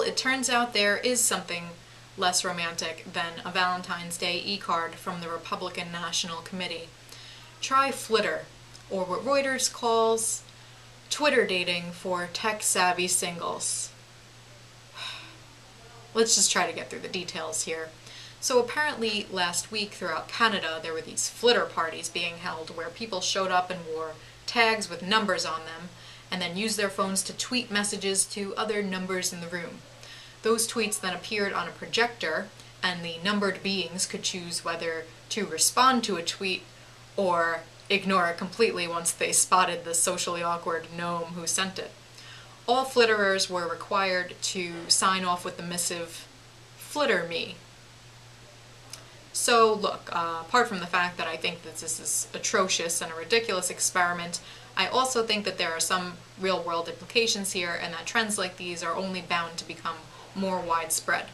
it turns out there is something less romantic than a Valentine's Day e-card from the Republican National Committee. Try Flitter, or what Reuters calls Twitter dating for tech-savvy singles. Let's just try to get through the details here. So apparently last week throughout Canada there were these Flitter parties being held where people showed up and wore tags with numbers on them and then used their phones to tweet messages to other numbers in the room. Those tweets then appeared on a projector and the numbered beings could choose whether to respond to a tweet or ignore it completely once they spotted the socially awkward gnome who sent it. All Flitterers were required to sign off with the missive, "Flitter Me." So look, apart from the fact that I think that this is atrocious and a ridiculous experiment, I also think that there are some real-world implications here and that trends like these are only bound to become more widespread.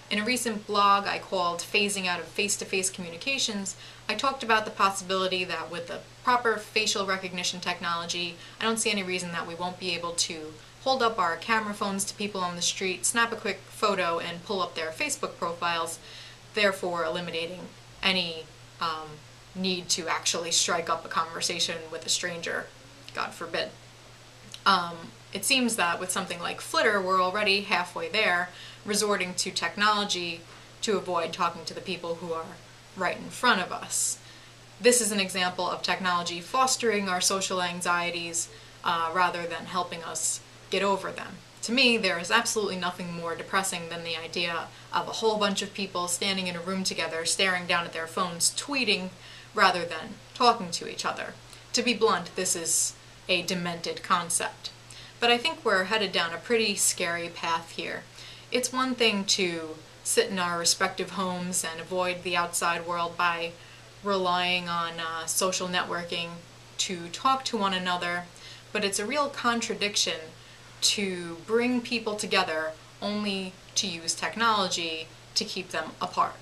In a recent blog I called Phasing Out of Face-to-Face Communications, I talked about the possibility that with the proper facial recognition technology, I don't see any reason that we won't be able to hold up our camera phones to people on the street, snap a quick photo, and pull up their Facebook profiles, therefore eliminating any need to actually strike up a conversation with a stranger, God forbid. It seems that with something like Flitter, we're already halfway there, resorting to technology to avoid talking to the people who are right in front of us. This is an example of technology fostering our social anxieties rather than helping us get over them. To me, there is absolutely nothing more depressing than the idea of a whole bunch of people standing in a room together, staring down at their phones, tweeting, rather than talking to each other. To be blunt, this is a demented concept. But I think we're headed down a pretty scary path here. It's one thing to sit in our respective homes and avoid the outside world by relying on social networking to talk to one another, but it's a real contradiction to bring people together only to use technology to keep them apart.